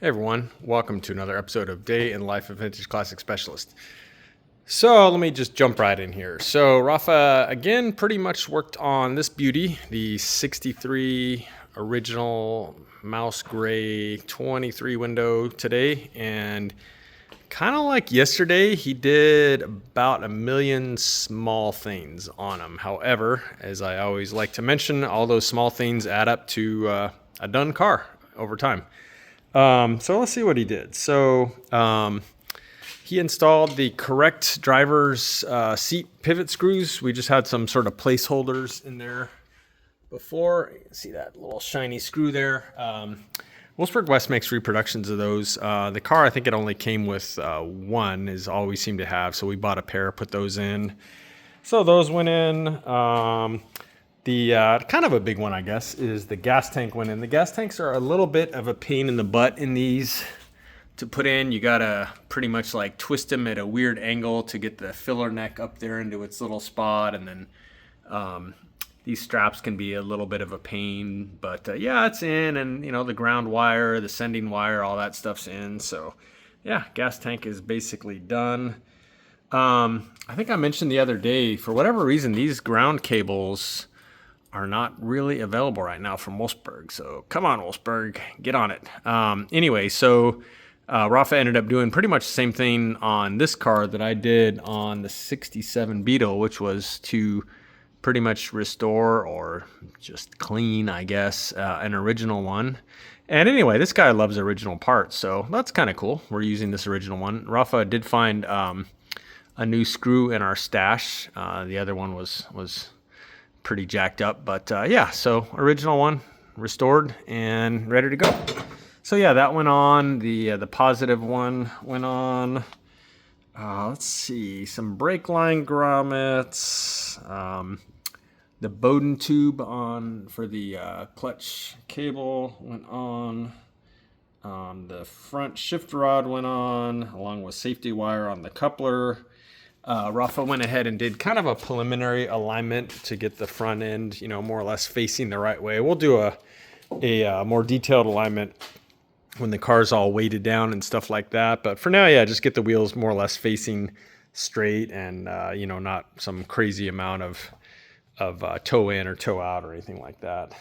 Hey everyone, welcome to another episode of Day in Life of Vintage Classic Specialist. So let me just jump right in here. So Rafa, again, pretty much worked on this beauty, the 63 original mouse gray 23 window today. And kind of like yesterday, he did about 1,000,000 small things on them. However, as I always like to mention, all those small things add up to a done car over time. So let's see what he did. So he installed the correct driver's seat pivot screws. We just had some sort of placeholders in there before. You can see that little shiny screw there. Wolfsburg West makes reproductions of those. The car, I think it only came with one, is all we seem to have. So we bought a pair, put those in. So those went in. The kind of a big one, I guess, is the gas tank went in. The gas tanks are a little bit of a pain in the butt in these to put in. You gotta pretty much like twist them at a weird angle to get the filler neck up there into its little spot, and then these straps can be a little bit of a pain. But yeah, it's in, and you know the ground wire, the sending wire, all that stuff's in. So yeah, gas tank is basically done. I think I mentioned the other day, for whatever reason, these ground cables are not really available right now from Wolfsburg. So come on, Wolfsburg, get on it. Anyway, so Rafa ended up doing pretty much the same thing on this car that I did on the 67 Beetle, which was to pretty much restore or just clean, I guess, an original one. And anyway, this guy loves original parts, so that's kind of cool. We're using this original one. Rafa did find a new screw in our stash. The other one was pretty jacked up, but yeah, so original one restored and ready to go. So yeah, that went on. The positive one went on. Let's see, some brake line grommets, the Bowden tube on for the clutch cable went on. The front shift rod went on, along with safety wire on the coupler. Rafa went ahead and did kind of a preliminary alignment to get the front end, you know, more or less facing the right way. We'll do a more detailed alignment when the car's all weighted down and stuff like that. But for now, yeah, just get the wheels more or less facing straight and, you know, not some crazy amount of toe in or toe out or anything like that.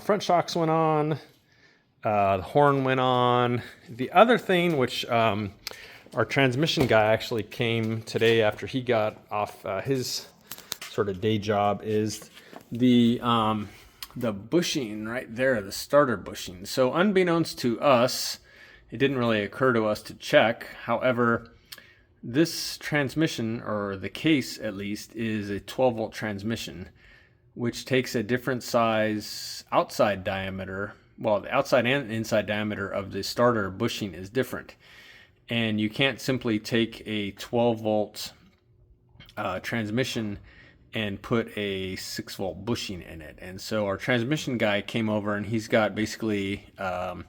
Front shocks went on. The horn went on. The other thing, which our transmission guy actually came today after he got off his sort of day job, is the bushing right there, the starter bushing. So unbeknownst to us, it didn't really occur to us to check. However, this transmission, or the case at least, is a 12-volt transmission, which takes a different size outside diameter. Well, the outside and inside diameter of the starter bushing is different. And you can't simply take a 12-volt transmission and put a 6-volt bushing in it. And so our transmission guy came over, and he's got basically a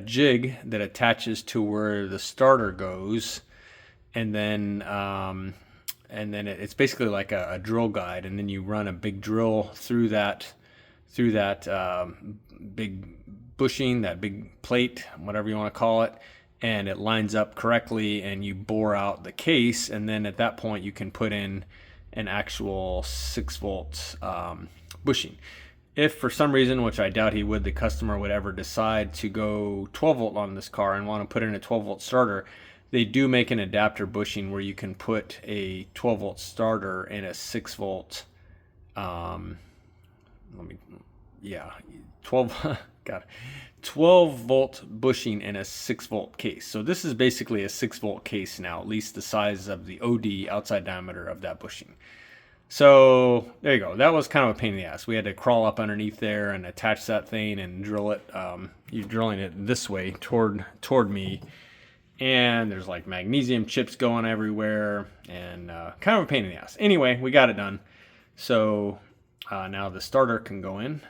jig that attaches to where the starter goes, and then it's basically like a drill guide, and then you run a big drill through that big bushing, that big plate, whatever you want to call it. And it lines up correctly, and you bore out the case, and then at that point you can put in an actual 6-volt bushing. If for some reason, which I doubt he would, the customer would ever decide to go 12-volt on this car and want to put in a 12-volt starter, they do make an adapter bushing where you can put a 12-volt starter in a 6-volt 12-volt bushing in a 6-volt case. So this is basically a 6-volt case now, at least the size of the OD, outside diameter of that bushing. So there you go. That was kind of a pain in the ass. We had to crawl up underneath there and attach that thing and drill it. You're drilling it this way toward me, and there's like magnesium chips going everywhere, and kind of a pain in the ass. Anyway, we got it done. So now the starter can go in.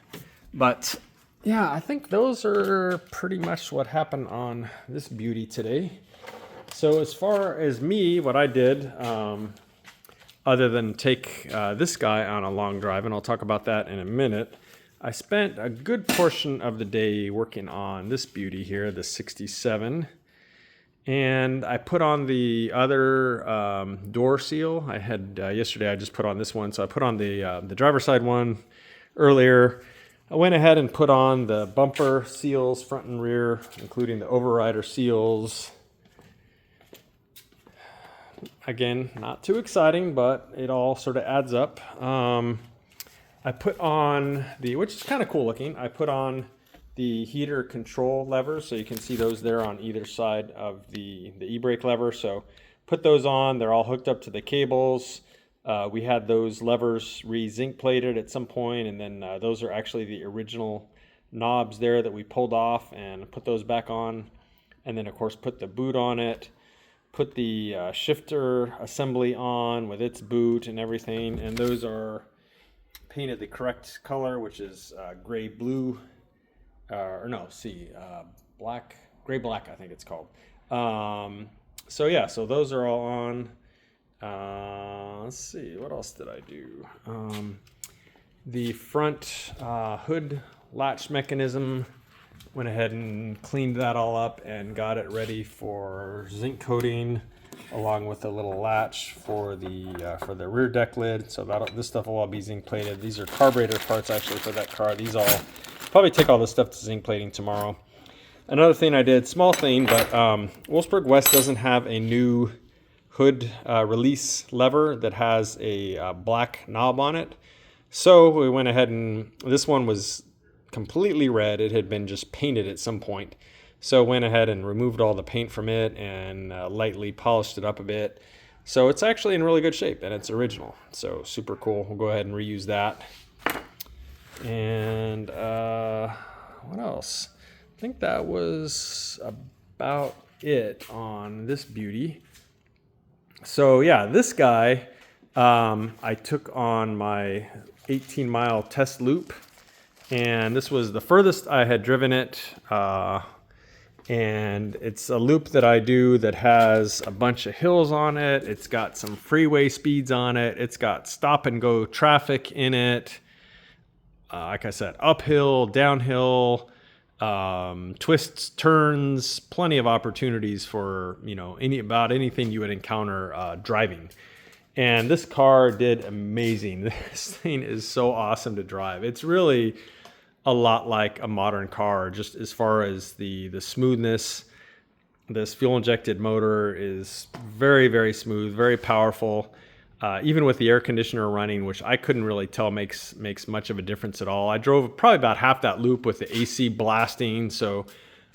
But yeah, I think those are pretty much what happened on this beauty today. So as far as me, what I did, other than take this guy on a long drive, and I'll talk about that in a minute, I spent a good portion of the day working on this beauty here, the 67. And I put on the other door seal. I had yesterday, I just put on this one. So I put on the driver's side one earlier. I went ahead and put on the bumper seals, front and rear, including the overrider seals. Again, not too exciting, but it all sort of adds up. I put on which is kind of cool looking, I put on the heater control levers, so you can see those there on either side of the e-brake lever. So put those on, they're all hooked up to the cables. We had those levers re-zinc plated at some point, and then those are actually the original knobs there that we pulled off and put those back on. And then of course put the boot on it, put the shifter assembly on with its boot and everything, and those are painted the correct color, which is gray blue. Black, gray black, I think it's called. So yeah, so those are all on. Let's see, what else did I do? The front hood latch mechanism, went ahead and cleaned that all up and got it ready for zinc coating, along with a little latch for the rear deck lid. So this stuff will all be zinc plated. These are carburetor parts actually for that car. These all probably take all this stuff to zinc plating tomorrow. Another thing I did, small thing, but Wolfsburg West doesn't have a new hood release lever that has a black knob on it. So we went ahead and this one was completely red. It had been just painted at some point. So went ahead and removed all the paint from it and lightly polished it up a bit. So it's actually in really good shape and it's original. So super cool. We'll go ahead and reuse that. And what else? I think that was about it on this beauty. So yeah, this guy, I took on my 18-mile test loop, and this was the furthest I had driven it. And it's a loop that I do that has a bunch of hills on it. It's got some freeway speeds on it. It's got stop and go traffic in it. Like I said, uphill, downhill, twists, turns, plenty of opportunities for, about anything you would encounter driving. And this car did amazing. This thing is so awesome to drive. It's really a lot like a modern car, just as far as the smoothness. This fuel injected motor is very, very smooth, very powerful. Even with the air conditioner running, which I couldn't really tell makes much of a difference at all. I drove probably about half that loop with the AC blasting, so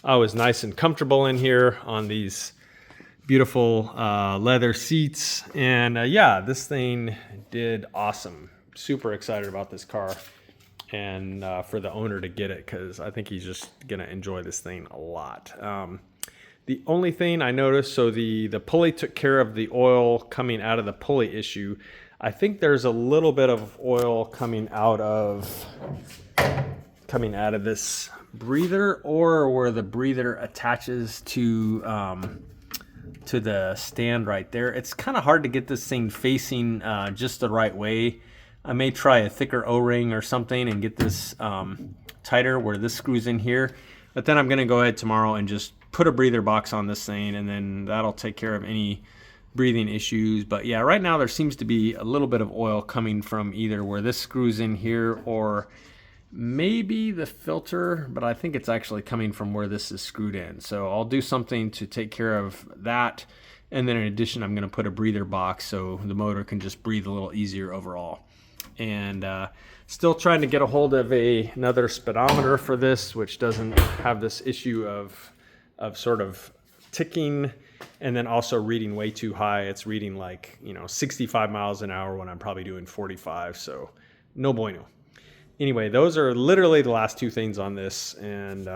I was nice and comfortable in here on these beautiful leather seats. And yeah, this thing did awesome. Super excited about this car, and for the owner to get it, because I think he's just gonna enjoy this thing a lot. The only thing I noticed, so the pulley took care of the oil coming out of the pulley issue. I think there's a little bit of oil coming out of this breather, or where the breather attaches to the stand right there. It's kind of hard to get this thing facing just the right way. I may try a thicker O-ring or something and get this tighter where this screws in here. But then I'm going to go ahead tomorrow and just put a breather box on this thing, and then that'll take care of any breathing issues. But yeah, right now there seems to be a little bit of oil coming from either where this screws in here or maybe the filter, but I think it's actually coming from where this is screwed in. So I'll do something to take care of that. And then in addition, I'm going to put a breather box so the motor can just breathe a little easier overall. And still trying to get a hold of another speedometer for this, which doesn't have this issue of sort of ticking and then also reading way too high. It's reading like 65 miles an hour when I'm probably doing 45, so no bueno. Anyway, those are literally the last two things on this, and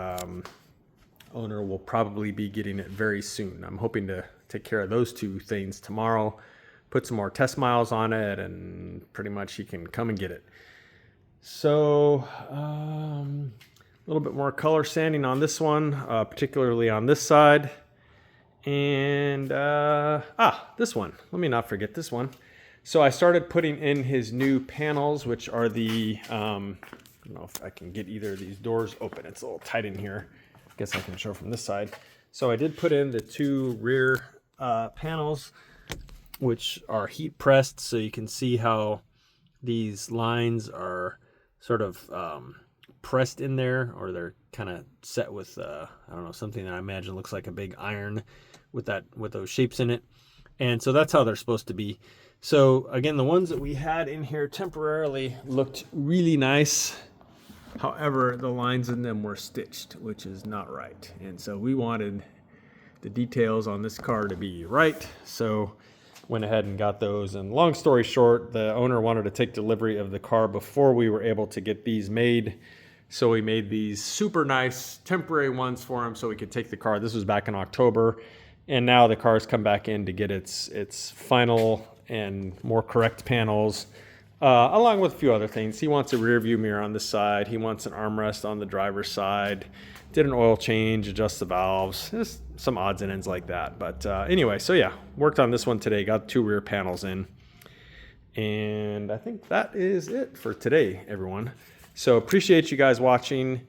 owner will probably be getting it very soon. I'm hoping to take care of those two things tomorrow, put some more test miles on it, and pretty much he can come and get it. So a little bit more color sanding on this one, particularly on this side. And this one, let me not forget this one. So I started putting in his new panels, which are the don't know if I can get either of these doors open. It's a little tight in here. I guess I can show from this side. So I did put in the 2 rear panels, which are heat pressed, so you can see how these lines are sort of pressed in there, or they're kind of set with I don't know, something that I imagine looks like a big iron with those shapes in it. And so that's how they're supposed to be. So again, the ones that we had in here temporarily looked really nice. However, the lines in them were stitched, which is not right. And so we wanted the details on this car to be right. So went ahead and got those. And long story short, the owner wanted to take delivery of the car before we were able to get these made. So we made these super nice temporary ones for him so we could take the car. This was back in October. And now the car's come back in to get its final and more correct panels, along with a few other things. He wants a rear view mirror on this side. He wants an armrest on the driver's side. Did an oil change, adjust the valves, just some odds and ends like that. But anyway, so yeah, worked on this one today. Got 2 rear panels in. And I think that is it for today, everyone. So appreciate you guys watching,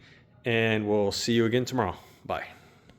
and we'll see you again tomorrow. Bye.